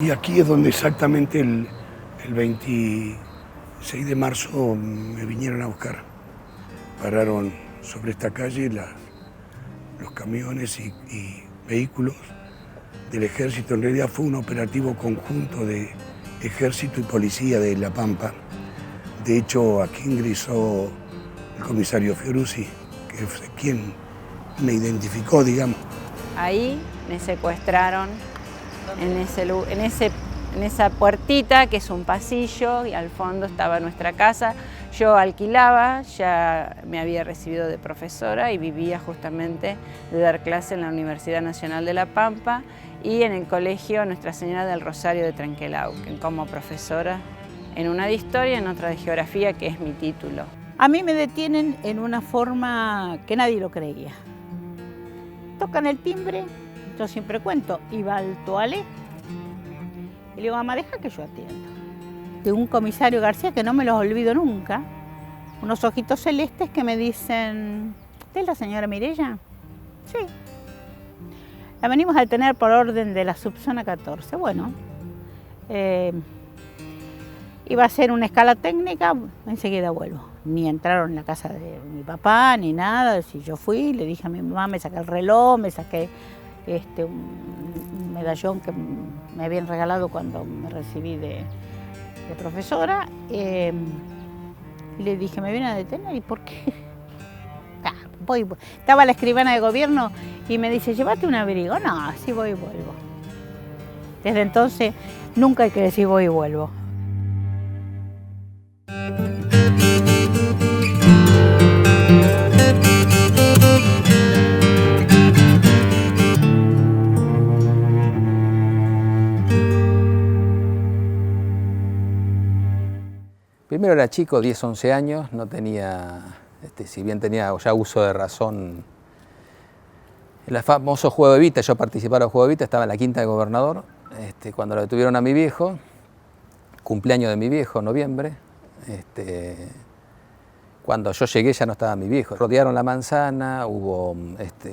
Y aquí es donde exactamente el 26 de marzo me vinieron a buscar. Pararon sobre esta calle los camiones y vehículos del ejército. En realidad fue un operativo conjunto de ejército y policía de La Pampa. De hecho, aquí ingresó el comisario Fiorucci, que fue quien me identificó, digamos. Ahí me secuestraron en esa puertita, que es un pasillo, y al fondo estaba nuestra casa. Yo alquilaba, ya me había recibido de profesora y vivía justamente de dar clase en la Universidad Nacional de La Pampa y en el colegio Nuestra Señora del Rosario de Trenquelauquen, como profesora en una de historia y en otra de geografía, que es mi título. A mí me detienen en una forma que nadie lo creía. Tocan el timbre, yo siempre cuento, iba al toilet y le digo, mamá, deja que yo atienda. De un comisario García que no me los olvido nunca, unos ojitos celestes que me dicen, ¿usted es la señora Mireya? Sí. La venimos a detener por orden de la subzona 14. Bueno, iba a ser una escala técnica, enseguida vuelvo. Ni entraron en la casa de mi papá, ni nada. Si yo fui, le dije a mi mamá, me saqué el reloj, me saqué un medallón que me habían regalado cuando me recibí de profesora. Y le dije, me vienen a detener, ¿y por qué? Voy. Estaba la escribana de gobierno y me dice, llévate un abrigo. No, así voy y vuelvo. Desde entonces, nunca hay que decir voy y vuelvo. Primero era chico, 10, 11 años, no tenía, si bien tenía ya uso de razón, en el famoso juego de Evita, yo participaba en el juego de Evita, estaba en la quinta de Gobernador, cuando lo detuvieron a mi viejo, cumpleaños de mi viejo, noviembre, cuando yo llegué ya no estaba mi viejo. Rodearon la manzana, hubo,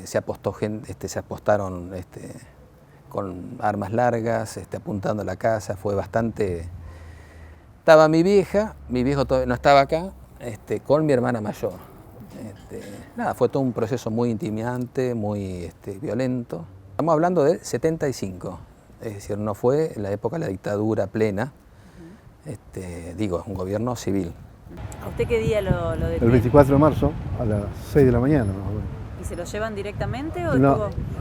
se apostaron con armas largas, apuntando a la casa, fue bastante... Estaba mi vieja, mi viejo todavía no estaba acá, con mi hermana mayor. Nada, fue todo un proceso muy intimidante, muy violento. Estamos hablando del 75, es decir, no fue en la época de la dictadura plena, digo, es un gobierno civil. ¿A usted qué día lo detienen? El 24 de marzo a las 6 de la mañana. Más o menos. ¿Y se lo llevan directamente o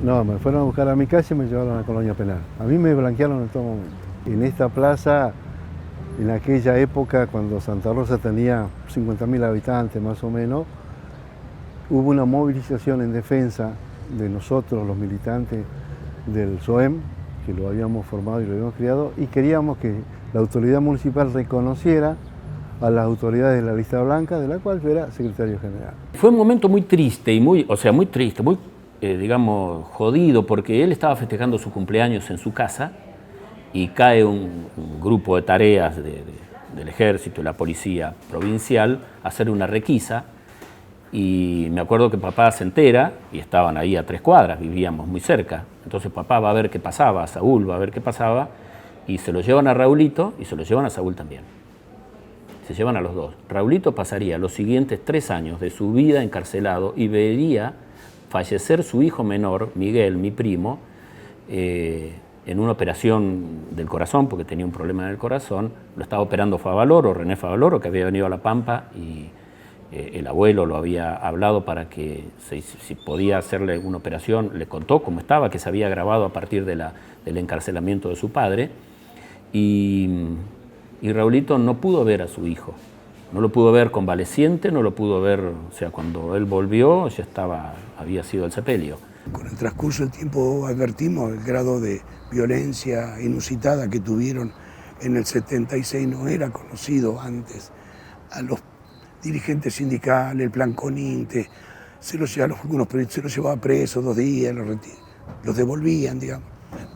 No, me fueron a buscar a mi casa y me llevaron a la colonia penal. A mí me blanquearon en todo momento. En esta plaza, en aquella época, cuando Santa Rosa tenía 50.000 habitantes más o menos, hubo una movilización en defensa de nosotros, los militantes del SOEM, que lo habíamos formado y lo habíamos criado, y queríamos que la autoridad municipal reconociera a las autoridades de la lista blanca, de la cual yo era secretario general. Fue un momento muy triste, y muy triste, muy, digamos, jodido, porque él estaba festejando su cumpleaños en su casa, y cae un grupo de tareas del ejército y la policía provincial a hacer una requisa, y me acuerdo que papá se entera, y estaban ahí a 3 cuadras, vivíamos muy cerca, entonces papá va a ver qué pasaba, Saúl va a ver qué pasaba, y se lo llevan a Raulito y se lo llevan a Saúl también. Se llevan a los dos. Raulito pasaría los siguientes 3 años de su vida encarcelado y vería fallecer su hijo menor, Miguel, mi primo, en una operación del corazón, porque tenía un problema en el corazón. Lo estaba operando Favaloro, René Favaloro, que había venido a La Pampa, y el abuelo lo había hablado para que si podía hacerle una operación, le contó cómo estaba, que se había agravado a partir del encarcelamiento de su padre, y Raulito no pudo ver a su hijo, no lo pudo ver convaleciente, no lo pudo ver, o sea, cuando él volvió ya había sido el sepelio. Con el transcurso del tiempo advertimos el grado de violencia inusitada que tuvieron en el 76, no era conocido antes. A los dirigentes sindicales, el plan Coninte, se los llevaba presos 2 días, los devolvían, digamos.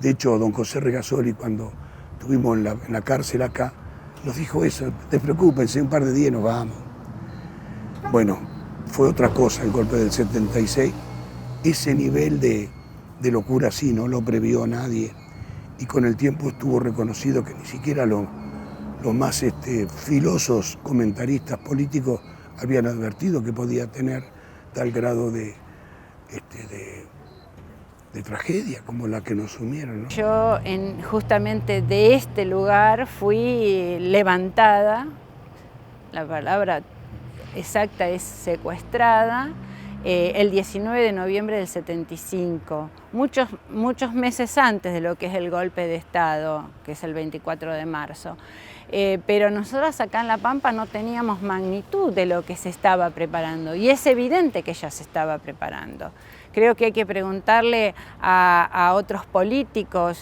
De hecho, don José Regasoli, cuando estuvimos en la cárcel acá, nos dijo eso, despreocúpense, un par de días nos vamos. Bueno, fue otra cosa el golpe del 76. Ese nivel de locura sí no lo previó nadie. y con el tiempo estuvo reconocido que ni siquiera los más filosos comentaristas políticos habían advertido que podía tener tal grado de tragedia como la que nos sumieron, ¿no? Yo justamente de este lugar fui levantada, la palabra exacta es secuestrada, el 19 de noviembre del 75, muchos meses antes de lo que es el golpe de Estado, que es el 24 de marzo. Pero nosotros acá en La Pampa no teníamos magnitud de lo que se estaba preparando, y es evidente que ya se estaba preparando. Creo que hay que preguntarle a otros políticos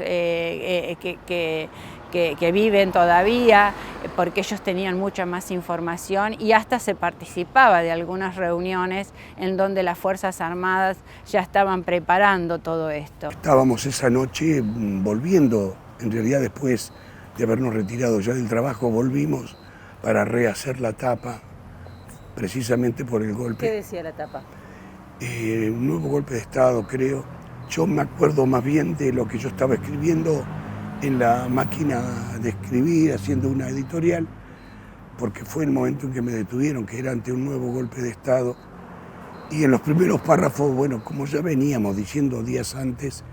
que viven todavía, porque ellos tenían mucha más información y hasta se participaba de algunas reuniones en donde las Fuerzas Armadas ya estaban preparando todo esto. Estábamos esa noche volviendo, en realidad después de habernos retirado ya del trabajo, volvimos para rehacer la tapa, precisamente por el golpe. ¿Qué decía la tapa? Un nuevo golpe de Estado, creo. Yo me acuerdo más bien de lo que yo estaba escribiendo en la máquina de escribir, haciendo una editorial, porque fue el momento en que me detuvieron, que era ante un nuevo golpe de Estado. Y en los primeros párrafos, bueno, como ya veníamos diciendo días antes,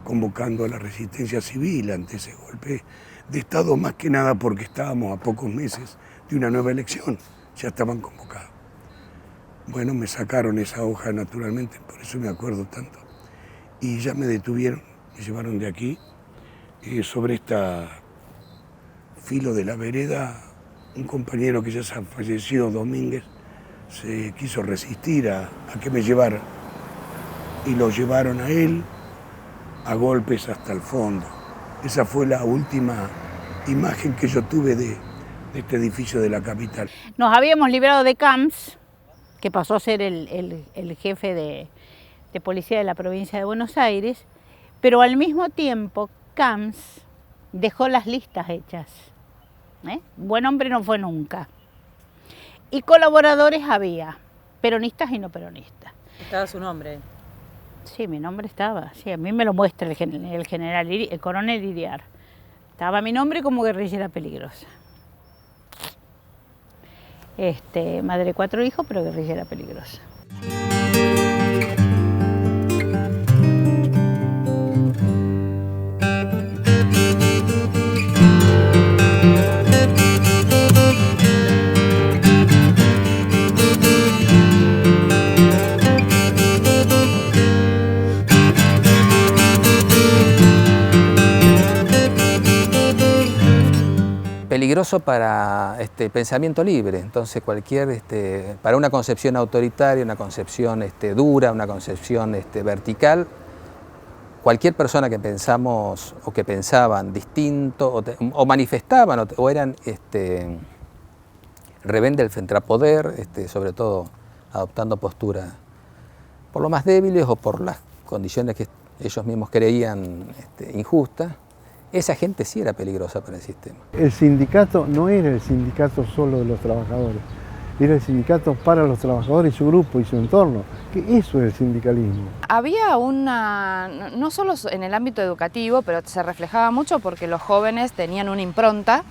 convocando a la resistencia civil ante ese golpe de Estado, más que nada porque estábamos a pocos meses de una nueva elección, ya estaban convocados. Bueno, me sacaron esa hoja naturalmente, por eso me acuerdo tanto. Y ya me detuvieron, me llevaron de aquí. Sobre esta filo de la vereda, un compañero que ya falleció, Domínguez, se quiso resistir a que me llevaran. Y lo llevaron a él a golpes hasta el fondo. Esa fue la última imagen que yo tuve de este edificio de la capital. Nos habíamos librado de Camps, que pasó a ser el jefe de policía de la provincia de Buenos Aires, pero al mismo tiempo Camps dejó las listas hechas. Buen hombre no fue nunca. Y colaboradores había, peronistas y no peronistas. ¿Estaba su nombre? Sí, mi nombre estaba. Sí, a mí me lo muestra el coronel Iriar. Estaba mi nombre como guerrillera peligrosa. Madre de 4 hijos, pero guerrillera peligrosa. Peligroso para pensamiento libre, entonces para una concepción autoritaria, una concepción dura, una concepción vertical, cualquier persona que pensamos o que pensaban distinto o manifestaban o eran rebeldes frente al poder, sobre todo adoptando posturas por lo más débiles o por las condiciones que ellos mismos creían injustas. Esa gente sí era peligrosa para el sistema. El sindicato no era el sindicato solo de los trabajadores, era el sindicato para los trabajadores y su grupo y su entorno, que eso es el sindicalismo. Había no solo en el ámbito educativo, pero se reflejaba mucho porque los jóvenes tenían una impronta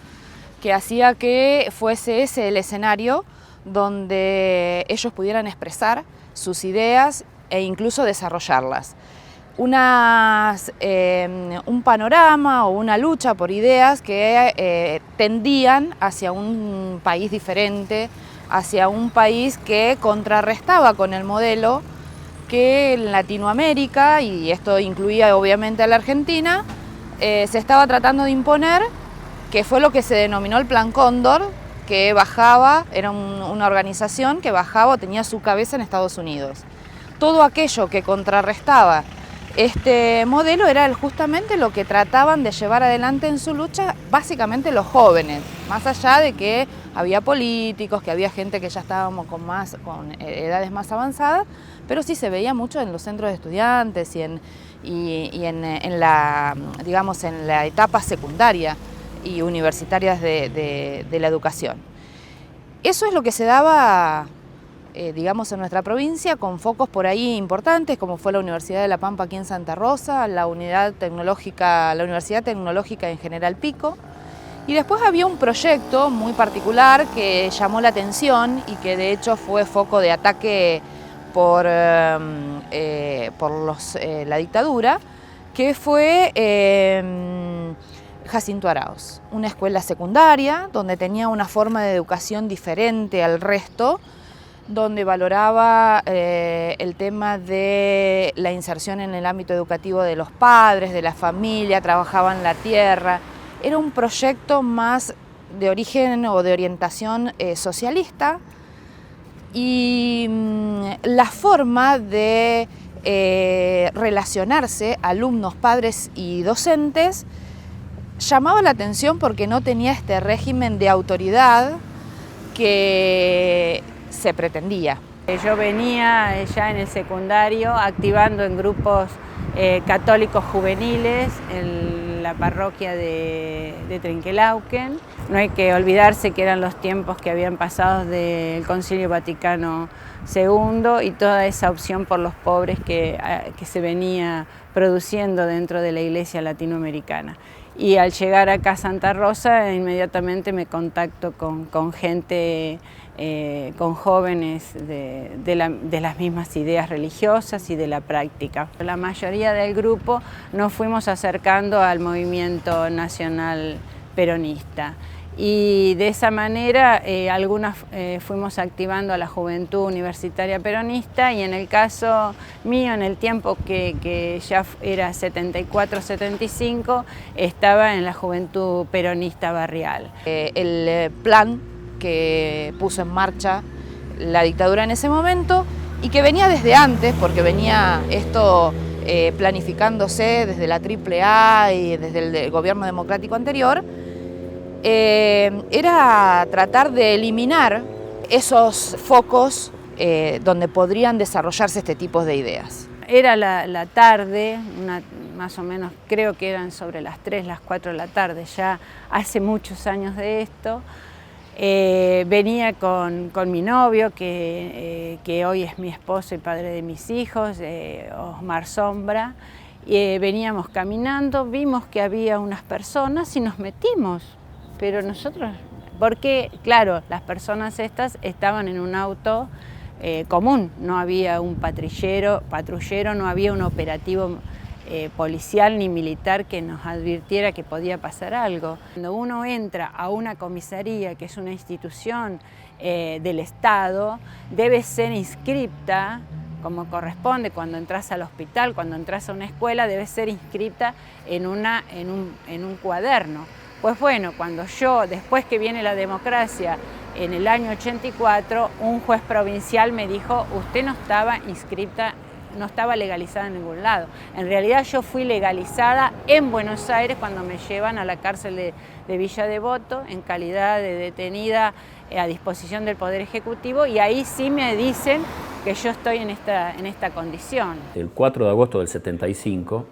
que hacía que fuese ese el escenario donde ellos pudieran expresar sus ideas e incluso desarrollarlas. Un panorama o una lucha por ideas que tendían hacia un país diferente, hacia un país que contrarrestaba con el modelo que en Latinoamérica, y esto incluía obviamente a la Argentina, se estaba tratando de imponer, que fue lo que se denominó el Plan Cóndor, que bajaba, era una organización que bajaba o tenía su cabeza en Estados Unidos. Todo aquello que contrarrestaba este modelo era justamente lo que trataban de llevar adelante en su lucha básicamente los jóvenes, más allá de que había políticos, que había gente que ya estábamos con edades más avanzadas, pero sí se veía mucho en los centros de estudiantes y en la etapa secundaria y universitarias de la educación. Eso es lo que se daba digamos, en nuestra provincia, con focos por ahí importantes, como fue la Universidad de La Pampa aquí en Santa Rosa, la Universidad Tecnológica en General Pico. Y después había un proyecto muy particular que llamó la atención y que de hecho fue foco de ataque por la dictadura, que fue Jacinto Araoz, una escuela secundaria donde tenía una forma de educación diferente al resto, donde valoraba el tema de la inserción en el ámbito educativo de los padres, de la familia, trabajaban la tierra. Era un proyecto más de origen o de orientación socialista, y la forma de relacionarse alumnos, padres y docentes llamaba la atención porque no tenía este régimen de autoridad que se pretendía. Yo venía ya en el secundario activando en grupos católicos juveniles en la parroquia de Trenquelauquen. No hay que olvidarse que eran los tiempos que habían pasado del Concilio Vaticano II y toda esa opción por los pobres que se venía produciendo dentro de la Iglesia latinoamericana. Y al llegar acá a Santa Rosa, inmediatamente me contacto con gente, con jóvenes de las mismas ideas religiosas y de la práctica. La mayoría del grupo nos fuimos acercando al movimiento nacional peronista. Y de esa manera algunas fuimos activando a la juventud universitaria peronista, y en el caso mío, en el tiempo que ya era 74-75, estaba en la juventud peronista barrial. El plan que puso en marcha la dictadura en ese momento, y que venía desde antes, porque venía esto planificándose desde la AAA y desde el gobierno democrático anterior, era tratar de eliminar esos focos donde podrían desarrollarse este tipo de ideas. Era la tarde, más o menos, creo que eran sobre las 3, las 4 de la tarde, ya hace muchos años de esto. Venía con mi novio, que hoy es mi esposo y padre de mis hijos, Osmar Sombra. Veníamos caminando, vimos que había unas personas y nos metimos. Pero nosotros, porque claro, las personas estas estaban en un auto común, no había un patrullero, no había un operativo policial ni militar que nos advirtiera que podía pasar algo. Cuando uno entra a una comisaría, que es una institución del Estado, debe ser inscripta como corresponde. Cuando entras al hospital, cuando entras a una escuela, debe ser inscripta en un cuaderno. Pues bueno, cuando yo, después que viene la democracia, en el año 84, un juez provincial me dijo: usted no estaba inscrita, no estaba legalizada en ningún lado. En realidad yo fui legalizada en Buenos Aires cuando me llevan a la cárcel de Villa Devoto en calidad de detenida a disposición del Poder Ejecutivo, y ahí sí me dicen que yo estoy en esta condición. El 4 de agosto del 75,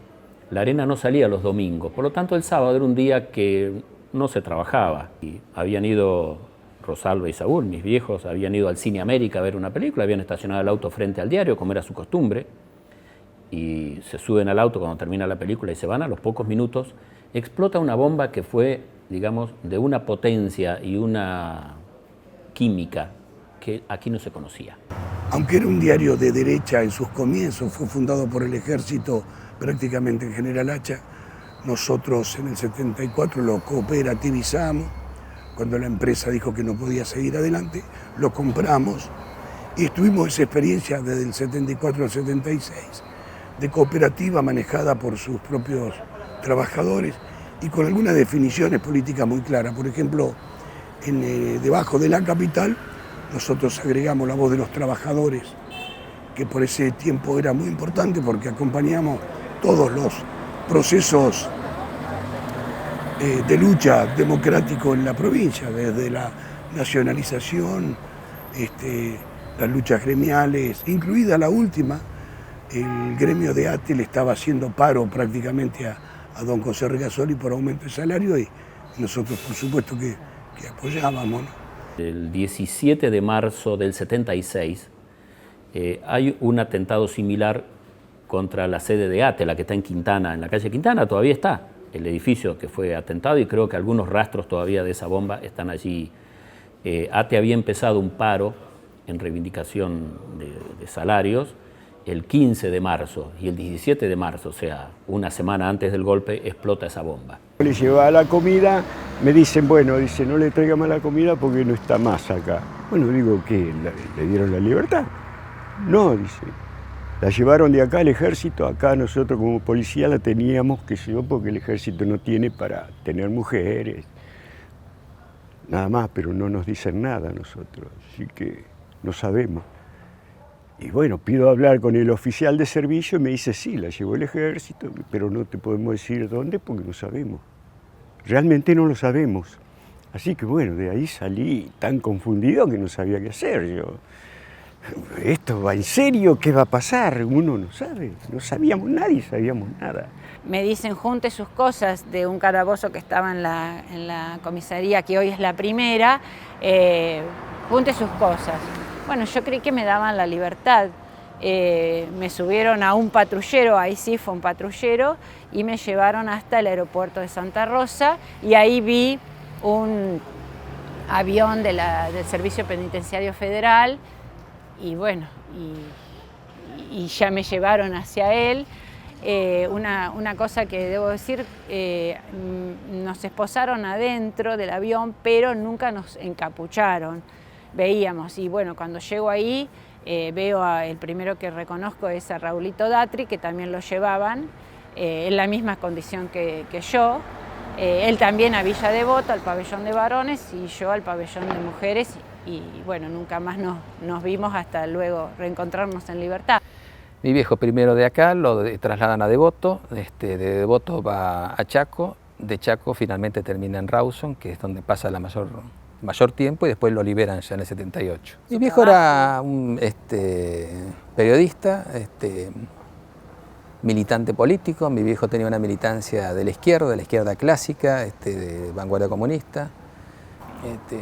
la arena no salía los domingos, por lo tanto el sábado era un día que no se trabajaba. Y habían ido Rosalba y Saúl, mis viejos, habían ido al Cine América a ver una película, habían estacionado el auto frente al diario, como era su costumbre, y se suben al auto cuando termina la película y se van. A los pocos minutos explota una bomba que fue, digamos, de una potencia y una química que aquí no se conocía. Aunque era un diario de derecha en sus comienzos, fue fundado por el ejército prácticamente en General Hacha. Nosotros en el 74 lo cooperativizamos. Cuando la empresa dijo que no podía seguir adelante, lo compramos y tuvimos esa experiencia desde el 74 al 76 de cooperativa manejada por sus propios trabajadores y con algunas definiciones políticas muy claras. Por ejemplo, debajo de la capital nosotros agregamos la voz de los trabajadores, que por ese tiempo era muy importante porque acompañamos todos los procesos de lucha democrático en la provincia, desde la nacionalización, las luchas gremiales, incluida la última. El gremio de ATE le estaba haciendo paro prácticamente a don José Regasoli por aumento de salario, y nosotros por supuesto que apoyábamos, ¿no? El 17 de marzo del 76 hay un atentado similar contra la sede de ATE, la que está en Quintana, en la calle Quintana, todavía está el edificio que fue atentado y creo que algunos rastros todavía de esa bomba están allí. ATE había empezado un paro en reivindicación de salarios el 15 de marzo y el 17 de marzo, o sea, una semana antes del golpe, explota esa bomba. Le llevaba la comida, me dicen, bueno, dice, no le traiga más la comida porque no está más acá. Bueno, digo, ¿qué? ¿Le dieron la libertad? No, dice, la llevaron de acá al ejército, acá nosotros como policía la teníamos, qué sé yo, porque el ejército no tiene para tener mujeres, nada más, pero no nos dicen nada nosotros, así que no sabemos. Y bueno, pido hablar con el oficial de servicio y me dice, sí, la llevó el ejército, pero no te podemos decir dónde porque no sabemos. Realmente no lo sabemos. Así que bueno, de ahí salí tan confundido que no sabía qué hacer yo. ¿Esto va en serio? ¿Qué va a pasar? Uno no sabe, no sabíamos, nadie sabíamos nada. Me dicen, junte sus cosas de un calabozo que estaba en la comisaría, que hoy es la primera, junte sus cosas. Bueno, yo creí que me daban la libertad. Me subieron a un patrullero, ahí sí fue un patrullero, y me llevaron hasta el aeropuerto de Santa Rosa, y ahí vi un avión del Servicio Penitenciario Federal, y bueno, y ya me llevaron hacia él. Una cosa que debo decir, nos esposaron adentro del avión, pero nunca nos encapucharon. Veíamos, y bueno, cuando llego ahí, veo el primero que reconozco es a Raulito Datri, que también lo llevaban en la misma condición que yo. Él también a Villa Devoto, al pabellón de varones, y yo al pabellón de mujeres, y bueno, nunca más nos vimos hasta luego reencontrarnos en libertad. Mi viejo primero de acá lo trasladan a Devoto, de Devoto va a Chaco, de Chaco finalmente termina en Rawson, que es donde pasa la mayor tiempo, y después lo liberan ya en el 78. Mi viejo era un periodista, militante político. Mi viejo tenía una militancia de la izquierda clásica, de vanguardia comunista,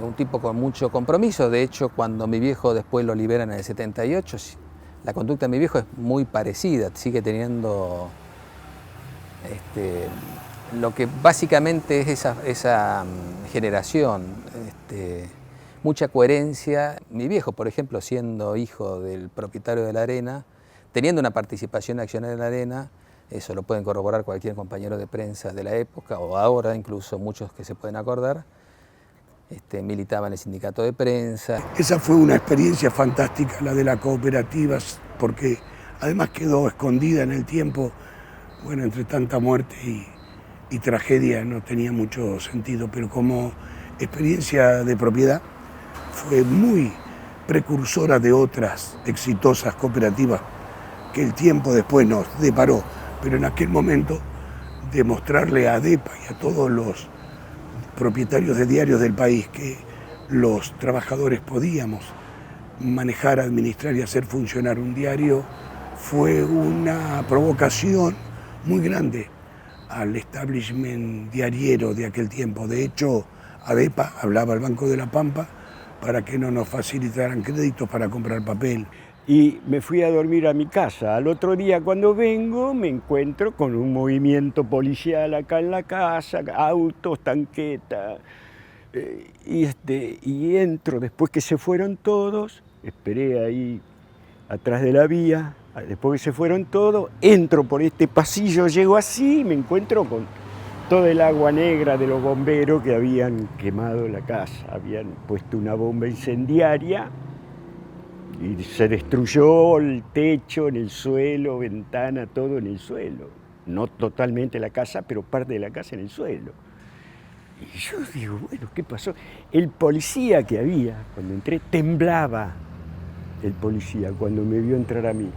un tipo con mucho compromiso. De hecho, cuando mi viejo después lo liberan en el 78, la conducta de mi viejo es muy parecida, sigue teniendo lo que básicamente es esa generación, mucha coherencia. Mi viejo, por ejemplo, siendo hijo del propietario de la arena, teniendo una participación accionaria en la arena, eso lo pueden corroborar cualquier compañero de prensa de la época, o ahora incluso muchos que se pueden acordar, militaba en el sindicato de prensa. Esa fue una experiencia fantástica, la de las cooperativas, porque además quedó escondida en el tiempo, bueno, entre tanta muerte y tragedia no tenía mucho sentido, pero como experiencia de propiedad fue muy precursora de otras exitosas cooperativas que el tiempo después nos deparó, pero en aquel momento demostrarle a ADEPA y a todos los propietarios de diarios del país que los trabajadores podíamos manejar, administrar y hacer funcionar un diario fue una provocación muy grande al establishment diariero de aquel tiempo. De hecho, ADEPA hablaba al Banco de la Pampa para que no nos facilitaran créditos para comprar papel. Y me fui a dormir a mi casa. Al otro día cuando vengo me encuentro con un movimiento policial acá en la casa, autos, tanquetas, y entro, después que se fueron todos, esperé ahí atrás de la vía, después que se fueron todos, entro por este pasillo, llego así y me encuentro con toda el agua negra de los bomberos que habían quemado la casa, habían puesto una bomba incendiaria y se destruyó el techo en el suelo, ventana, todo en el suelo. No totalmente la casa, pero parte de la casa en el suelo. Y yo digo, bueno, ¿qué pasó? El policía que había, cuando entré, temblaba el policía cuando me vio entrar a mí.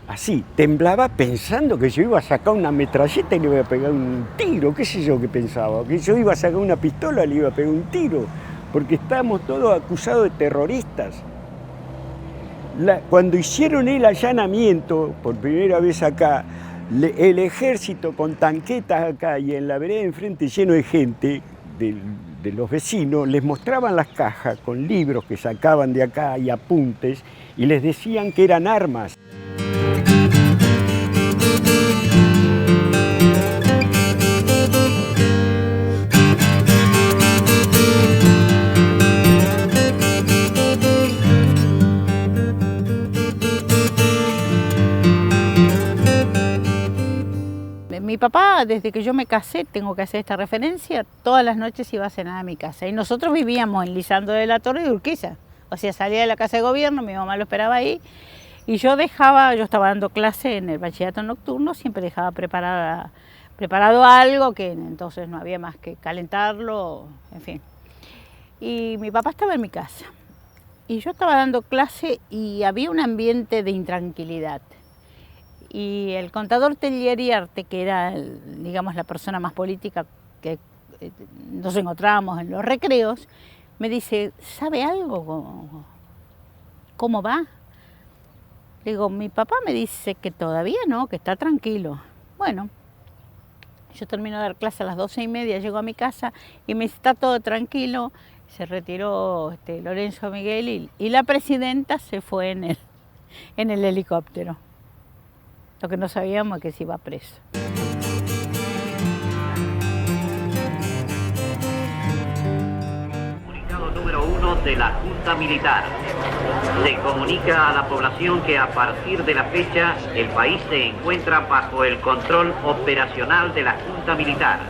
Así, temblaba pensando que yo iba a sacar una metralleta y le iba a pegar un tiro, qué sé yo qué pensaba, que yo iba a sacar una pistola y le iba a pegar un tiro, porque estábamos todos acusados de terroristas. Cuando hicieron el allanamiento, por primera vez acá, el ejército con tanquetas acá y en la vereda enfrente lleno de gente de los vecinos les mostraban las cajas con libros que sacaban de acá y apuntes y les decían que eran armas. Mi papá, desde que yo me casé, tengo que hacer esta referencia, todas las noches iba a cenar a mi casa. Y nosotros vivíamos en Lisandro de la Torre y Urquiza. O sea, salía de la casa de gobierno, mi mamá lo esperaba ahí. Y yo estaba dando clase en el bachillerato nocturno, siempre dejaba preparado algo, que entonces no había más que calentarlo, en fin. Y mi papá estaba en mi casa. Y yo estaba dando clase y había un ambiente de intranquilidad. Y el contador Tellieri-Arte, que era, digamos, la persona más política que nos encontrábamos en los recreos, me dice, ¿sabe algo? ¿Cómo va? Le digo, mi papá me dice que todavía no, que está tranquilo. Bueno, yo termino de dar clase a las 12:30, llego a mi casa y me dice, está todo tranquilo. Se retiró Lorenzo Miguel y la presidenta se fue en el helicóptero. Lo que no sabíamos es que se iba preso. Comunicado número 1 de la Junta Militar. Se comunica a la población que a partir de la fecha el país se encuentra bajo el control operacional de la Junta Militar.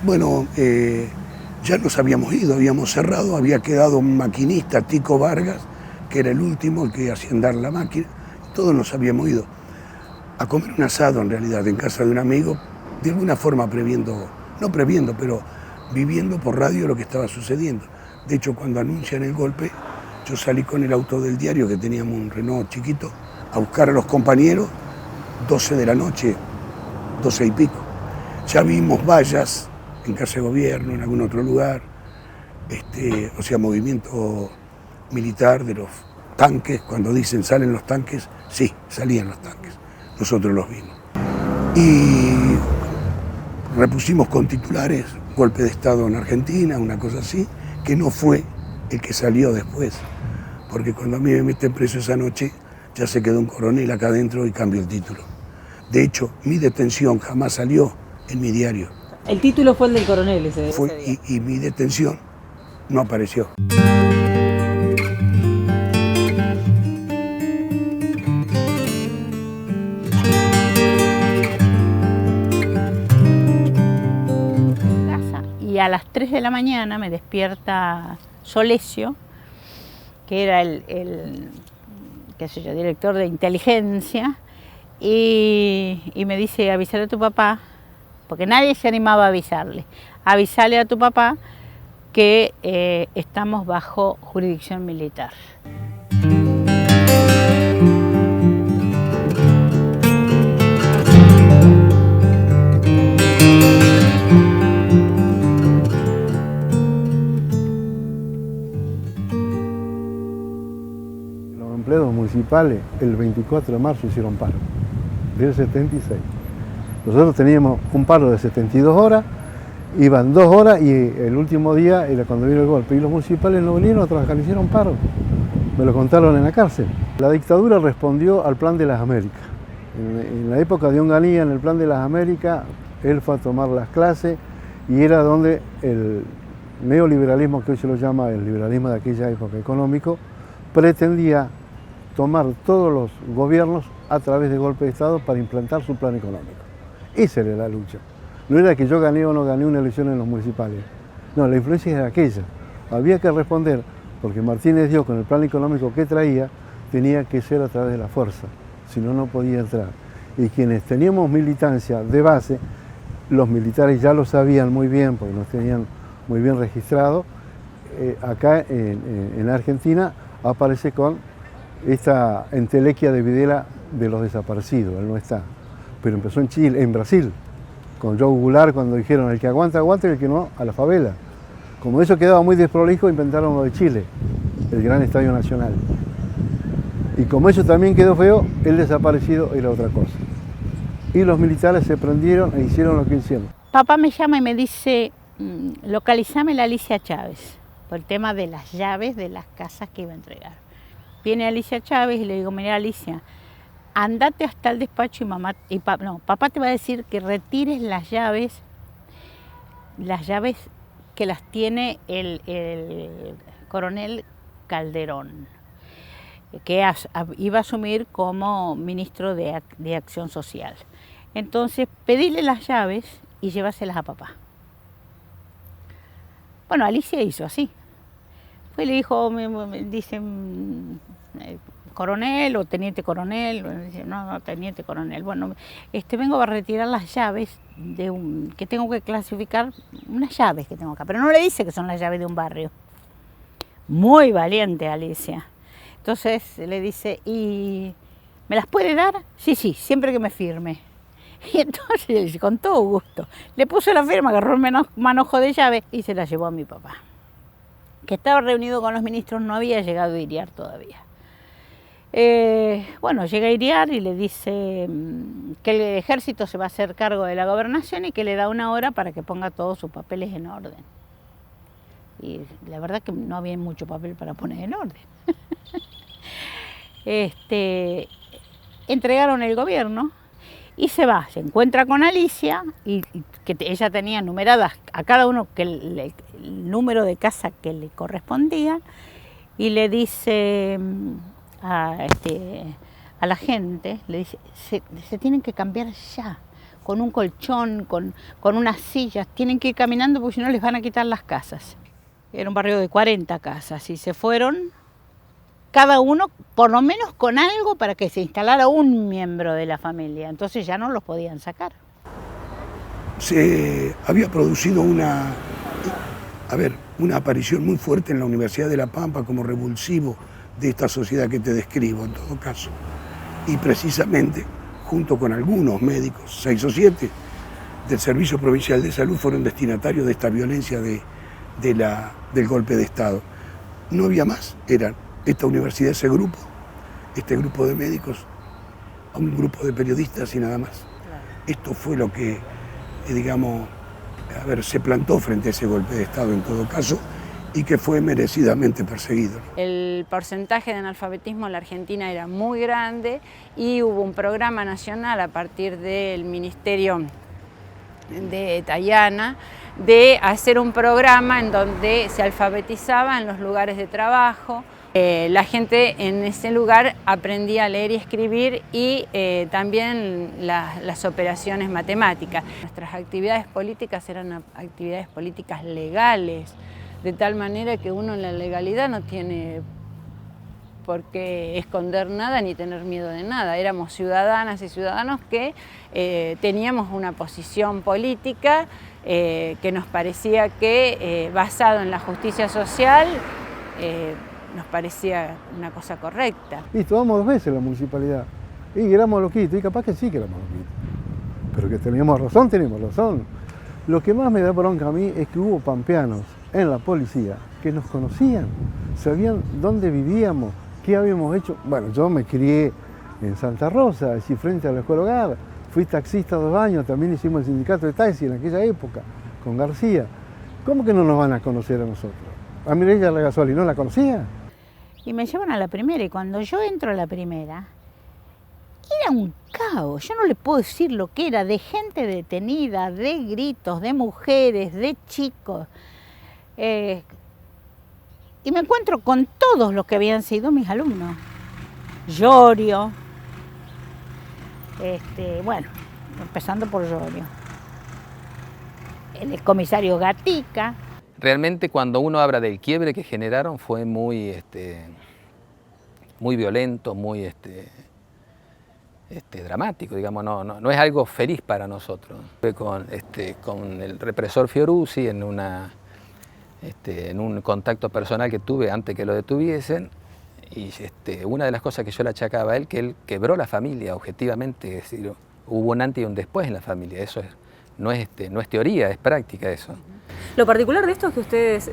Bueno, ya nos habíamos ido, habíamos cerrado, había quedado un maquinista, Tico Vargas, que era el último, el que hacía andar la máquina. Todos nos habíamos ido a comer un asado, en realidad, en casa de un amigo, de alguna forma pero viviendo por radio lo que estaba sucediendo. De hecho, cuando anuncian el golpe, yo salí con el auto del diario, que teníamos un Renault chiquito, a buscar a los compañeros, 12 de la noche, 12 y pico. Ya vimos vallas en casa de gobierno, en algún otro lugar, o sea, movimiento militar de los tanques. Cuando dicen salen los tanques, sí, salían los tanques. Nosotros los vimos. Y repusimos con titulares, golpe de Estado en Argentina, una cosa así, que no fue el que salió después. Porque cuando a mí me meten preso esa noche, ya se quedó un coronel acá adentro y cambió el título. De hecho, mi detención jamás salió en mi diario. El título fue el del coronel ese día. Y mi detención no apareció. Y a las 3 de la mañana me despierta Solesio, que era el director de inteligencia, y me dice, avísale a tu papá, porque nadie se animaba a avisarle, avísale a tu papá que estamos bajo jurisdicción militar. Empleados municipales el 24 de marzo hicieron paro, del 76. Nosotros teníamos un paro de 72 horas, iban 2 horas y el último día era cuando vino el golpe. Y los municipales no vinieron a trabajar, hicieron paro. Me lo contaron en la cárcel. La dictadura respondió al Plan de las Américas. En la época de Onganía, en el Plan de las Américas, él fue a tomar las clases y era donde el neoliberalismo, que hoy se lo llama el liberalismo de aquella época económico, pretendía tomar todos los gobiernos a través de golpe de Estado para implantar su plan económico. Esa era la lucha. No era que yo gané o no gané una elección en los municipales. No, la influencia era aquella. Había que responder, porque Martínez Dios, con el plan económico que traía, tenía que ser a través de la fuerza, si no, no podía entrar. Y quienes teníamos militancia de base, los militares ya lo sabían muy bien, porque nos tenían muy bien registrados. Acá en Argentina aparece con esta entelequia de Videla de los desaparecidos, él no está. Pero empezó en Chile, en Brasil, con Joe Goulart, cuando dijeron el que aguanta, aguanta y el que no, a la favela. Como eso quedaba muy desprolijo, inventaron lo de Chile, el gran estadio nacional. Y como eso también quedó feo, el desaparecido era otra cosa. Y los militares se prendieron e hicieron lo que hicieron. Papá me llama y me dice, localizame la Alicia Chávez, por el tema de las llaves de las casas que iba a entregar. Viene Alicia Chávez y le digo, mira Alicia, andate hasta el despacho y papá te va a decir que retires las llaves que las tiene el coronel Calderón, que iba a asumir como ministro de Acción Social. Entonces, pedile las llaves y llévaselas a papá. Bueno, Alicia hizo así. Fue y le dijo, me dicen coronel o teniente coronel. Dice, no, teniente coronel. Bueno, vengo a retirar las llaves que tengo que clasificar, unas llaves que tengo acá. Pero no le dice que son las llaves de un barrio. Muy valiente Alicia. Entonces le dice, ¿y me las puede dar? Sí, siempre que me firme. Y entonces, con todo gusto, le puso la firma, agarró el manojo de llave y se la llevó a mi papá, que estaba reunido con los ministros, no había llegado a Iriar todavía. Bueno, llega a Iriar y le dice que el ejército se va a hacer cargo de la gobernación y que le da 1 hora para que ponga todos sus papeles en orden. Y la verdad que no había mucho papel para poner en orden. Entregaron el gobierno y se encuentra con Alicia y que ella tenía numeradas a cada uno el número de casa que le correspondía y le dice a la gente, le dice, se tienen que cambiar ya, con un colchón, con unas sillas, tienen que ir caminando porque si no les van a quitar las casas. Era un barrio de 40 casas y se fueron cada uno por lo menos con algo para que se instalara un miembro de la familia, entonces ya no los podían sacar. Se había producido una aparición muy fuerte en la Universidad de La Pampa como revulsivo de esta sociedad que te describo en todo caso. Y precisamente, junto con algunos médicos, 6 o 7, del Servicio Provincial de Salud fueron destinatarios de esta violencia del golpe de Estado. No había más, eran esta universidad, este grupo de médicos, un grupo de periodistas y nada más. Claro. Esto fue lo que, se plantó frente a ese golpe de Estado en todo caso y que fue merecidamente perseguido. El porcentaje de analfabetismo en la Argentina era muy grande y hubo un programa nacional a partir del Ministerio de Tayana de hacer un programa en donde se alfabetizaba en los lugares de trabajo. La gente en ese lugar aprendía a leer y escribir y también las operaciones matemáticas. Nuestras actividades políticas eran actividades políticas legales, de tal manera que uno en la legalidad no tiene por qué esconder nada ni tener miedo de nada. Éramos ciudadanas y ciudadanos que teníamos una posición política que nos parecía que, basado en la justicia social, nos parecía una cosa correcta. Y tomamos 2 veces la municipalidad y éramos loquitos, y capaz que sí que éramos loquitos. Pero que teníamos razón, tenemos razón. Lo que más me da bronca a mí es que hubo pampeanos en la policía que nos conocían, sabían dónde vivíamos, qué habíamos hecho. Bueno, yo me crié en Santa Rosa, allí frente a la escuela hogar, fui taxista 2 años, también hicimos el sindicato de taxi en aquella época, con García. ¿Cómo que no nos van a conocer a nosotros? A Mireya Regasoli, ¿no la conocía? Y me llevan a la primera, y cuando yo entro a la primera, era un caos, yo no le puedo decir lo que era, de gente detenida, de gritos, de mujeres, de chicos. Y me encuentro con todos los que habían sido mis alumnos. Llorio, bueno, empezando por Llorio. El comisario Gatica. Realmente cuando uno habla del quiebre que generaron fue muy violento, muy dramático, digamos, no es algo feliz para nosotros. Fue con el represor Fiorucci en un contacto personal que tuve antes que lo detuviesen, y una de las cosas que yo le achacaba a él, que él quebró la familia objetivamente, es decir, hubo un antes y un después en la familia, eso no es teoría, es práctica eso. Lo particular de esto es que ustedes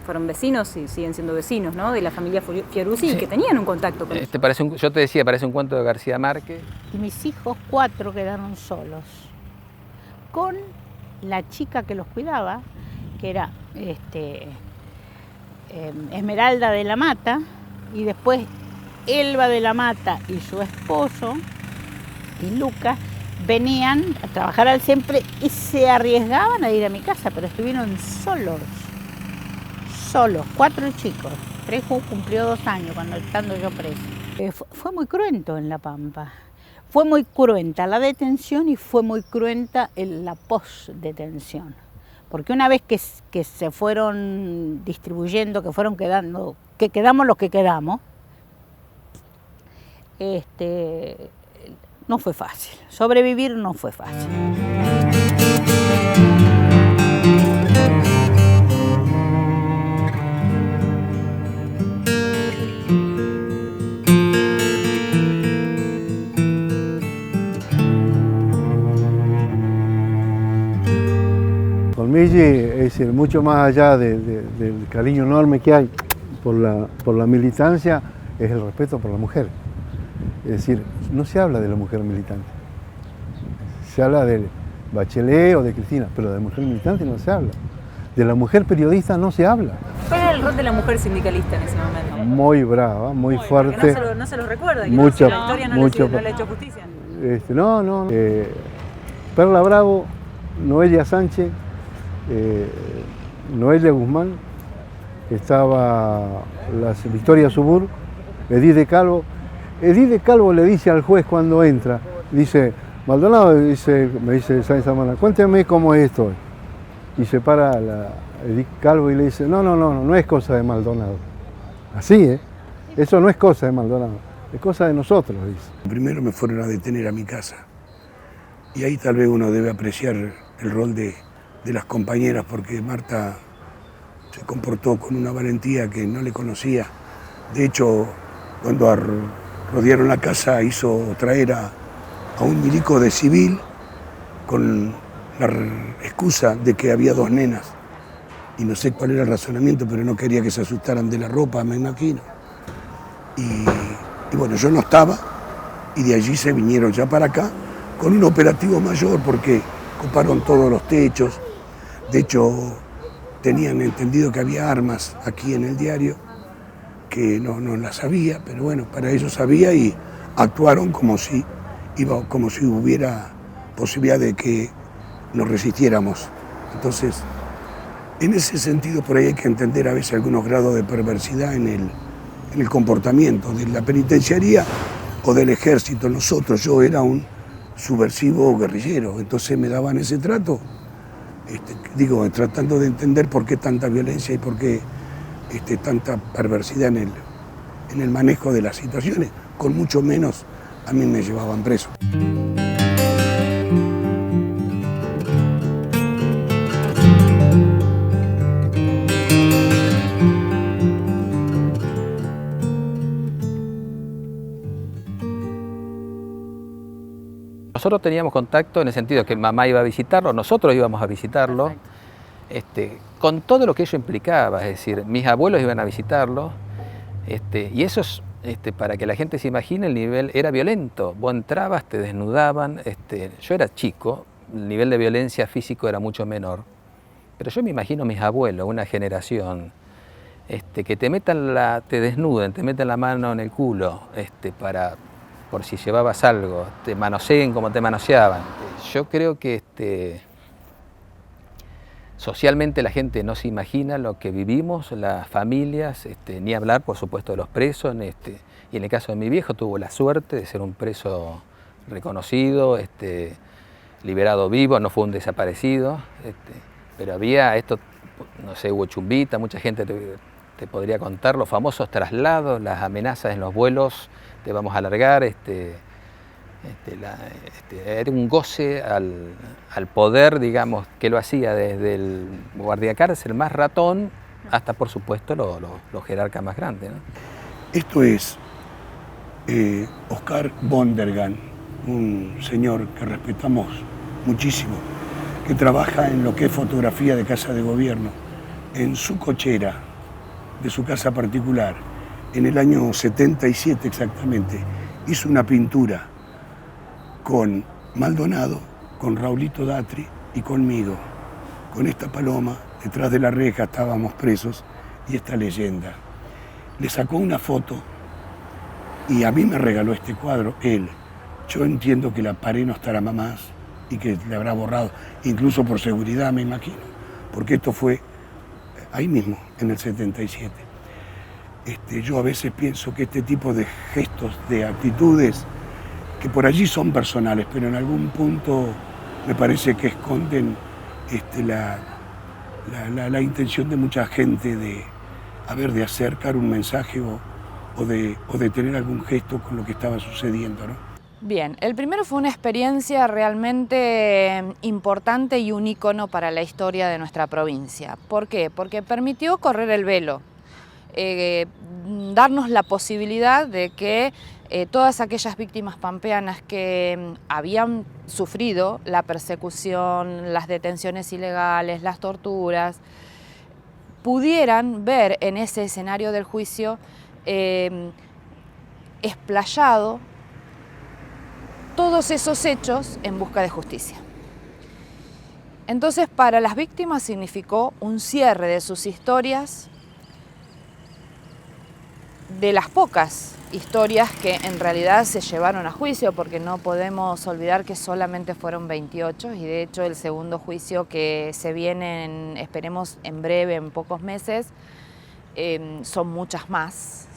fueron vecinos y siguen siendo vecinos, ¿no?, de la familia Fiorucci, sí, y que tenían un contacto con ellos. Yo te decía, parece un cuento de García Márquez. Y mis hijos 4 quedaron solos, con la chica que los cuidaba, que era Esmeralda de la Mata, y después Elba de la Mata y su esposo, y Lucas, venían a trabajar al siempre y se arriesgaban a ir a mi casa, pero estuvieron solos, 4 chicos. Trejo cumplió 2 años cuando estando yo preso. Fue muy cruento en La Pampa. Fue muy cruenta la detención y fue muy cruenta la post-detención. Porque una vez que se fueron distribuyendo, que fueron quedando, que quedamos los que quedamos, no fue fácil. Sobrevivir no fue fácil. Colmilli, es decir, mucho más allá del cariño enorme que hay por la militancia, es el respeto por la mujer. Es decir, no se habla de la mujer militante. Se habla de Bachelet o de Cristina, pero de la mujer militante no se habla. De la mujer periodista no se habla. ¿Cuál era el rol de la mujer sindicalista en ese momento? Muy brava, muy fuerte. No se lo recuerda, que mucho, la historia no le ha hecho justicia. No. Perla Bravo, Noelia Sánchez, Noelia Guzmán, estaba Victoria Subur, Edith de Calvo. Edith de Calvo le dice al juez cuando entra, dice, Maldonado, me dice Sáenz Amana, cuénteme cómo es esto. Y se para Edith Calvo y le dice, no es cosa de Maldonado. Así, eso no es cosa de Maldonado, es cosa de nosotros, dice. Primero me fueron a detener a mi casa y ahí tal vez uno debe apreciar el rol de las compañeras, porque Marta se comportó con una valentía que no le conocía. De hecho, cuando rodearon la casa hizo traer a un milico de civil con la excusa de que había 2 nenas. Y no sé cuál era el razonamiento, pero no quería que se asustaran de la ropa, me imagino. Y bueno, yo no estaba, y de allí se vinieron ya para acá con un operativo mayor, porque ocuparon todos los techos. De hecho, tenían entendido que había armas aquí en el diario, que no las había, pero bueno, para ellos había, y actuaron como si hubiera posibilidad de que nos resistiéramos. Entonces, en ese sentido, por ahí hay que entender a veces algunos grados de perversidad en el comportamiento de la penitenciaría o del ejército. Yo era un subversivo guerrillero, entonces me daban ese trato, tratando de entender por qué tanta violencia y por qué tanta perversidad en el manejo de las situaciones. Con mucho menos a mí me llevaban preso. Nosotros teníamos contacto en el sentido que mamá iba a visitarlo, nosotros íbamos a visitarlo, con todo lo que ello implicaba, es decir, mis abuelos iban a visitarlo, y eso es, para que la gente se imagine, el nivel era violento. Vos entrabas, te desnudaban, yo era chico, el nivel de violencia físico era mucho menor, pero yo me imagino mis abuelos, una generación, que te desnuden, te meten la mano en el culo, por si llevabas algo, te manoseen como te manoseaban. Yo creo que socialmente la gente no se imagina lo que vivimos, las familias, ni hablar por supuesto de los presos, y en el caso de mi viejo tuvo la suerte de ser un preso reconocido, liberado vivo, no fue un desaparecido, pero había no sé, hubo chumbita, mucha gente te podría contar, los famosos traslados, las amenazas en los vuelos, te vamos a alargar, era un goce al poder, digamos, que lo hacía desde el guardiacárcel más ratón hasta, por supuesto, los jerarcas más grandes, ¿no? Esto es Oscar Bondergan, un señor que respetamos muchísimo, que trabaja en lo que es fotografía de casa de gobierno, en su cochera de su casa particular. En el año 77 exactamente, hizo una pintura con Maldonado, con Raulito Datri y conmigo. con esta paloma, detrás de la reja estábamos presos, y esta leyenda. Le sacó una foto y a mí me regaló este cuadro, él. Yo entiendo que la pared no estará más y que le habrá borrado, incluso por seguridad me imagino, porque esto fue ahí mismo, en el 77. Yo a veces pienso que este tipo de gestos, de actitudes, que por allí son personales, pero en algún punto me parece que esconden la intención de mucha gente de acercar un mensaje o de tener algún gesto con lo que estaba sucediendo, ¿no? Bien, el primero fue una experiencia realmente importante y un ícono para la historia de nuestra provincia. ¿Por qué? Porque permitió correr el velo, darnos la posibilidad de que todas aquellas víctimas pampeanas que habían sufrido la persecución, las detenciones ilegales, las torturas, pudieran ver en ese escenario del juicio explayado todos esos hechos en busca de justicia. Entonces, para las víctimas significó un cierre de sus historias, de las pocas historias que en realidad se llevaron a juicio, porque no podemos olvidar que solamente fueron 28 y de hecho el segundo juicio que se viene, esperemos en breve, en pocos meses, son muchas más,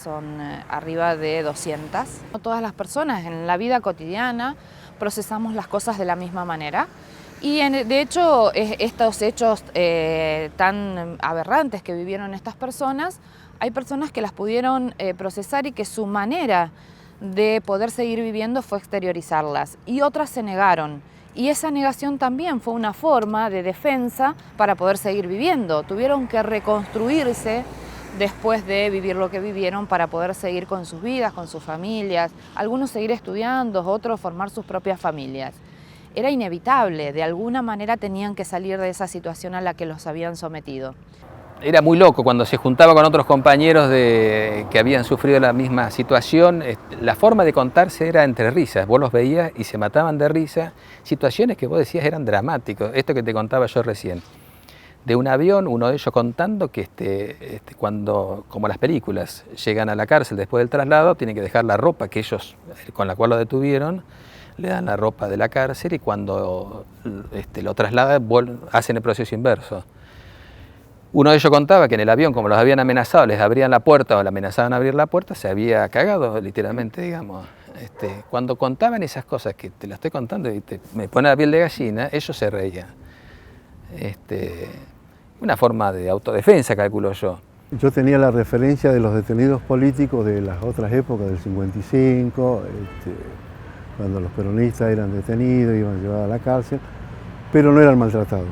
son arriba de 200. No todas las personas en la vida cotidiana procesamos las cosas de la misma manera y de hecho estos hechos tan aberrantes que vivieron estas personas, hay personas que las pudieron procesar y que su manera de poder seguir viviendo fue exteriorizarlas y otras se negaron. Y esa negación también fue una forma de defensa para poder seguir viviendo. Tuvieron que reconstruirse después de vivir lo que vivieron para poder seguir con sus vidas, con sus familias, algunos seguir estudiando, otros formar sus propias familias. Era inevitable, de alguna manera tenían que salir de esa situación a la que los habían sometido. Era muy loco cuando se juntaba con otros compañeros que habían sufrido la misma situación. La forma de contarse era entre risas. Vos los veías y se mataban de risa. Situaciones que vos decías eran dramáticos. Esto que te contaba yo recién. De un avión, uno de ellos contando que cuando, como las películas, llegan a la cárcel después del traslado, tienen que dejar la ropa que ellos, con la cual lo detuvieron, le dan la ropa de la cárcel y cuando lo trasladan hacen el proceso inverso. Uno de ellos contaba que en el avión, como los habían amenazado, les abrían la puerta o le amenazaban abrir la puerta, se había cagado, literalmente, digamos. Cuando contaban esas cosas, que te las estoy contando y me pone la piel de gallina, ellos se reían. Una forma de autodefensa, calculo yo. Yo tenía la referencia de los detenidos políticos de las otras épocas, del 55, cuando los peronistas eran detenidos, iban llevados a la cárcel, pero no eran maltratados.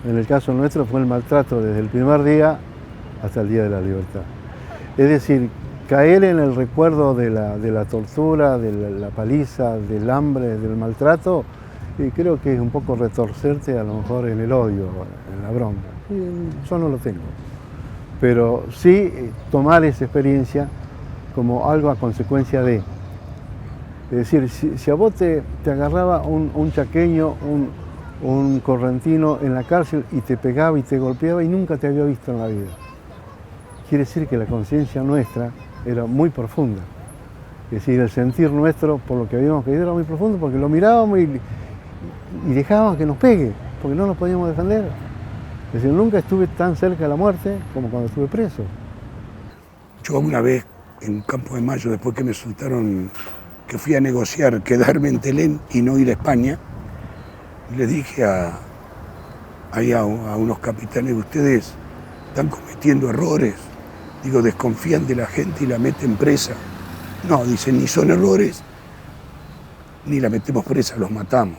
En el caso nuestro fue el maltrato desde el primer día hasta el día de la libertad. Es decir, caer en el recuerdo de la tortura, de la paliza, del hambre, del maltrato, y creo que es un poco retorcerte a lo mejor en el odio, en la bronca. Y yo no lo tengo. Pero sí tomar esa experiencia como algo a consecuencia de. Es decir, si a vos te agarraba un chaqueño, un correntino en la cárcel y te pegaba y te golpeaba y nunca te había visto en la vida. Quiere decir que la conciencia nuestra era muy profunda. Es decir, el sentir nuestro por lo que habíamos caído era muy profundo porque lo mirábamos y dejábamos que nos pegue, porque no nos podíamos defender. Es decir, nunca estuve tan cerca de la muerte como cuando estuve preso. Yo una vez en Campo de Mayo, después que me soltaron, que fui a negociar, quedarme en Telén y no ir a España, le dije a unos capitanes, ustedes están cometiendo errores, digo, desconfían de la gente y la meten presa. No, dicen, ni son errores, ni la metemos presa, los matamos.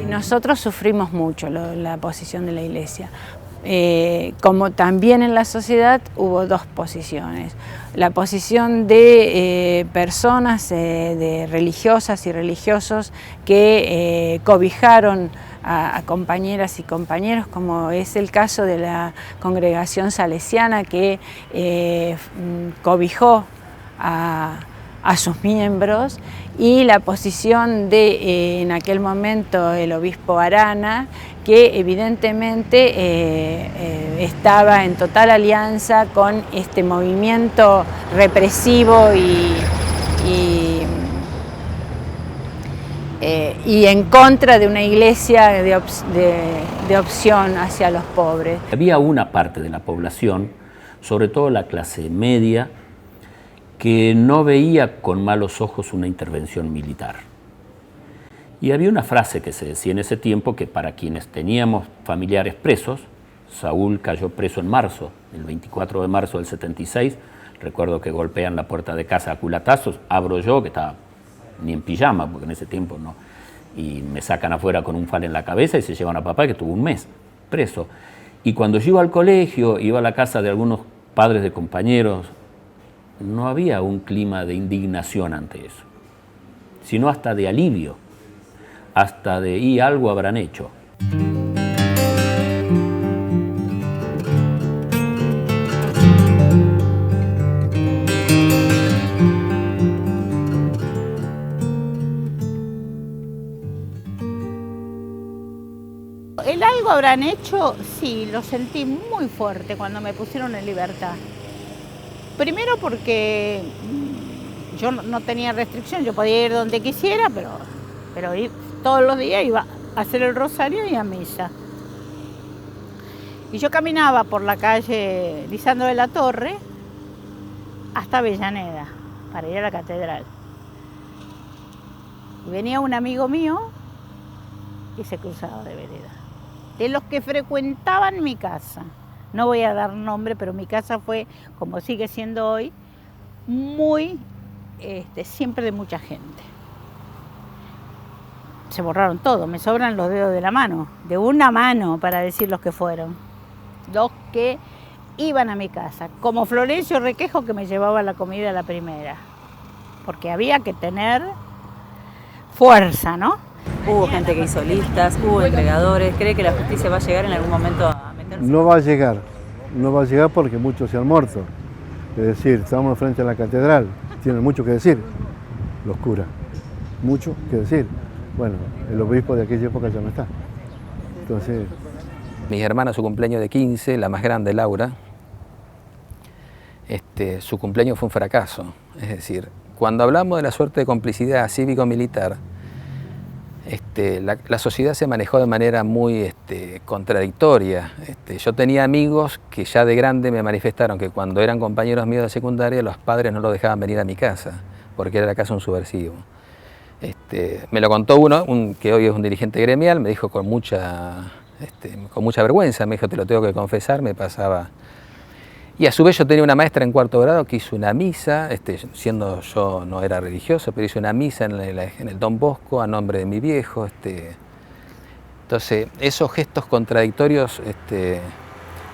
Nosotros sufrimos mucho la posición de la Iglesia. Como también en la sociedad hubo dos posiciones. La posición de personas, de religiosas y religiosos que cobijaron a compañeras y compañeros, como es el caso de la congregación salesiana que cobijó a sus miembros, y la posición de en aquel momento el obispo Arana, que evidentemente estaba en total alianza con este movimiento represivo y en contra de una iglesia de opción hacia los pobres. Había una parte de la población, sobre todo la clase media, que no veía con malos ojos una intervención militar. Y había una frase que se decía en ese tiempo, que para quienes teníamos familiares presos, Saúl cayó preso en marzo, el 24 de marzo del 76, recuerdo que golpean la puerta de casa a culatazos, abro yo, que estaba ni en pijama, porque en ese tiempo no, y me sacan afuera con un fal en la cabeza y se llevan a papá, que estuvo un mes preso. Y cuando yo iba al colegio, iba a la casa de algunos padres de compañeros, no había un clima de indignación ante eso, sino hasta de alivio, hasta de y algo habrán hecho. El algo habrán hecho, sí, lo sentí muy fuerte cuando me pusieron en libertad. Primero porque yo no tenía restricción, yo podía ir donde quisiera, pero todos los días iba a hacer el rosario y a misa. Y yo caminaba por la calle Lisandro de la Torre hasta Avellaneda para ir a la catedral. Y venía un amigo mío y se cruzaba de vereda, de los que frecuentaban mi casa. No voy a dar nombre, pero mi casa fue, como sigue siendo hoy, muy, siempre de mucha gente. Se borraron todo, me sobran los dedos de la mano, de una mano para decir los que fueron. Los que iban a mi casa, como Florencio Requejo, que me llevaba la comida a la primera, porque había que tener fuerza, ¿no? Hubo gente que hizo listas, hubo entregadores. ¿Cree que la justicia va a llegar en algún momento a meterse? No va a llegar porque muchos se han muerto. Es decir, estamos frente a la catedral, tienen mucho que decir los curas, mucho que decir. Bueno, el obispo de aquella época ya no está. Entonces... Mis hermanas, su cumpleaños de 15, la más grande, Laura, su cumpleaños fue un fracaso. Es decir, cuando hablamos de la suerte de complicidad cívico-militar, la sociedad se manejó de manera muy contradictoria. Yo tenía amigos que ya de grande me manifestaron que cuando eran compañeros míos de secundaria los padres no los dejaban venir a mi casa, porque era la casa de un subversivo. Me lo contó uno, que hoy es un dirigente gremial, me dijo con mucha vergüenza, me dijo, te lo tengo que confesar, me pasaba. Y a su vez yo tenía una maestra en cuarto grado que hizo una misa, siendo yo no era religioso, pero hizo una misa en el Don Bosco a nombre de mi viejo. Entonces, esos gestos contradictorios,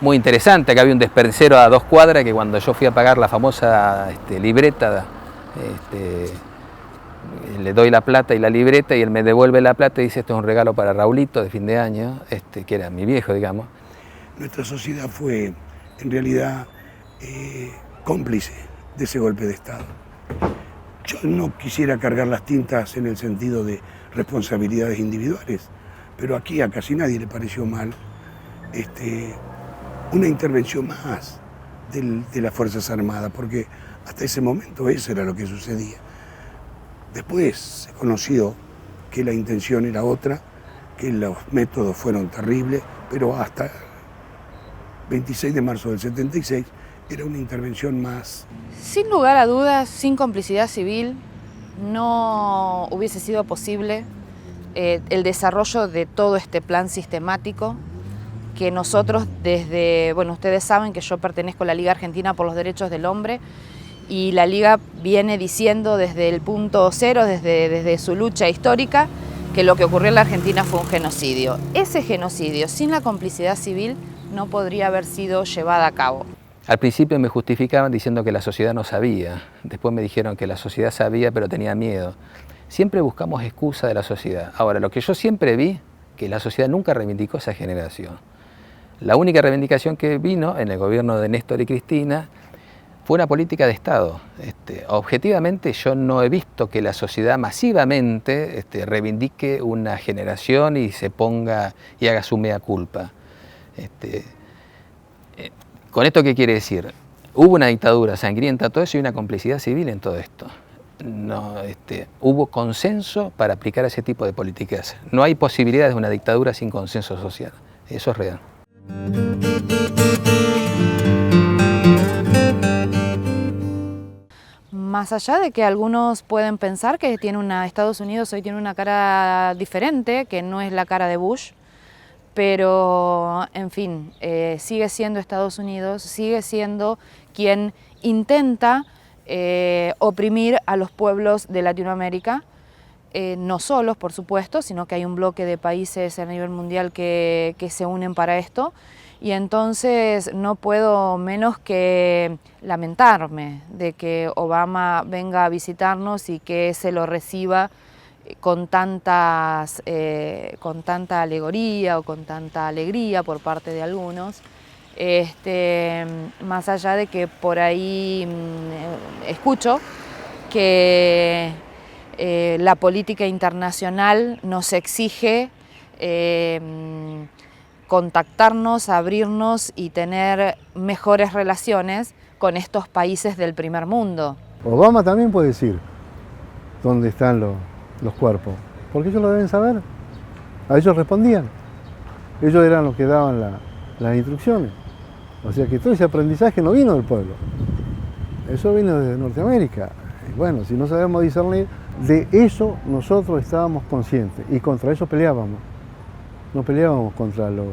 muy interesante. Acá había un despensero a 2 cuadras que cuando yo fui a pagar la famosa libreta, le doy la plata y la libreta y él me devuelve la plata y dice, esto es un regalo para Raulito de fin de año, que era mi viejo, digamos. Nuestra sociedad fue, en realidad, cómplice de ese golpe de Estado. Yo no quisiera cargar las tintas en el sentido de responsabilidades individuales, pero aquí a casi nadie le pareció mal una intervención más de las Fuerzas Armadas, porque hasta ese momento eso era lo que sucedía. Después se conoció que la intención era otra, que los métodos fueron terribles, pero hasta 26 de marzo del 76 era una intervención más. Sin lugar a dudas, sin complicidad civil no hubiese sido posible el desarrollo de todo este plan sistemático que nosotros desde, bueno, ustedes saben que yo pertenezco a la Liga Argentina por los Derechos del Hombre y la Liga viene diciendo desde el punto cero, desde su lucha histórica, que lo que ocurrió en la Argentina fue un genocidio. Ese genocidio, sin la complicidad civil, no podría haber sido llevada a cabo. Al principio me justificaban diciendo que la sociedad no sabía, después me dijeron que la sociedad sabía pero tenía miedo. Siempre buscamos excusa de la sociedad. Ahora, lo que yo siempre vi que la sociedad nunca reivindicó esa generación. La única reivindicación que vino en el gobierno de Néstor y Cristina fue una política de Estado. Objetivamente yo no he visto que la sociedad masivamente reivindique una generación y se ponga y haga su mea culpa. ¿Con esto qué quiere decir? Hubo una dictadura sangrienta, todo eso, y una complicidad civil en todo esto. No, hubo consenso para aplicar ese tipo de políticas. No hay posibilidades de una dictadura sin consenso social. Eso es real. Más allá de que algunos pueden pensar que Estados Unidos hoy tiene una cara diferente, que no es la cara de Bush, pero en fin, sigue siendo Estados Unidos, sigue siendo quien intenta oprimir a los pueblos de Latinoamérica, no solos por supuesto, sino que hay un bloque de países a nivel mundial que se unen para esto, y entonces no puedo menos que lamentarme de que Obama venga a visitarnos y que se lo reciba con tanta alegoría o con tanta alegría por parte de algunos, más allá de que por ahí escucho que la política internacional nos exige contactarnos, abrirnos y tener mejores relaciones con estos países del primer mundo. Obama también puede decir dónde están los cuerpos, porque ellos lo deben saber. A ellos respondían. Ellos eran los que daban las instrucciones. O sea que todo ese aprendizaje no vino del pueblo. Eso vino desde Norteamérica. Y bueno, si no sabemos discernir, de eso nosotros estábamos conscientes y contra eso peleábamos. No peleábamos contra los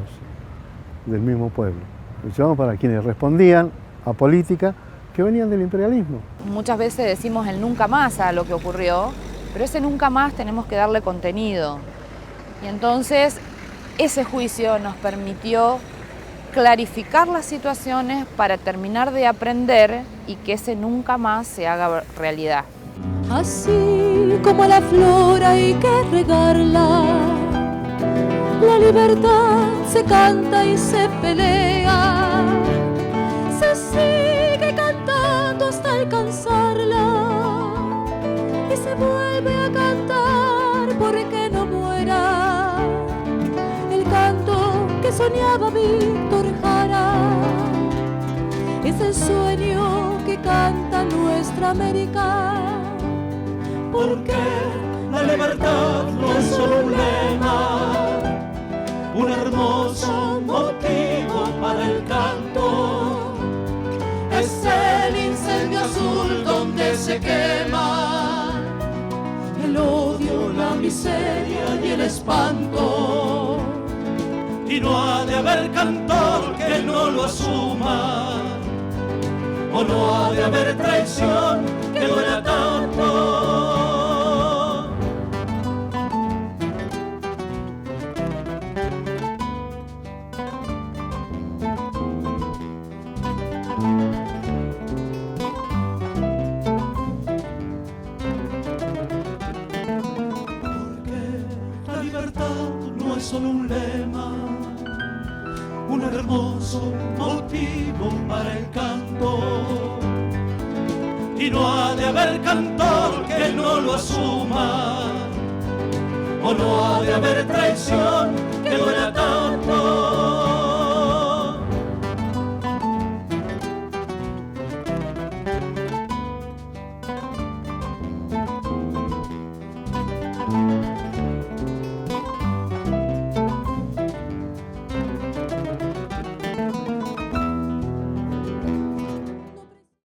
del mismo pueblo. Luchábamos para quienes respondían a política que venían del imperialismo. Muchas veces decimos el nunca más a lo que ocurrió, pero ese nunca más tenemos que darle contenido. Y entonces ese juicio nos permitió clarificar las situaciones para terminar de aprender y que ese nunca más se haga realidad. Así como la flor hay que regarla, la libertad se canta y se pelea, se sigue cantando hasta alcanzarla y se vuelve a cantar porque no muera el canto que soñaba Víctor Jara. Es el sueño que canta nuestra América, porque la libertad no es solo un lema, un hermoso motivo para el canto. Es el incendio azul donde se quema el odio, la miseria y el espanto. Y no ha de haber cantor que no lo asuma, o no ha de haber traición que duela tanto. Solo un lema, un hermoso motivo para el canto. Y no ha de haber cantor que no lo asuma, o no ha de haber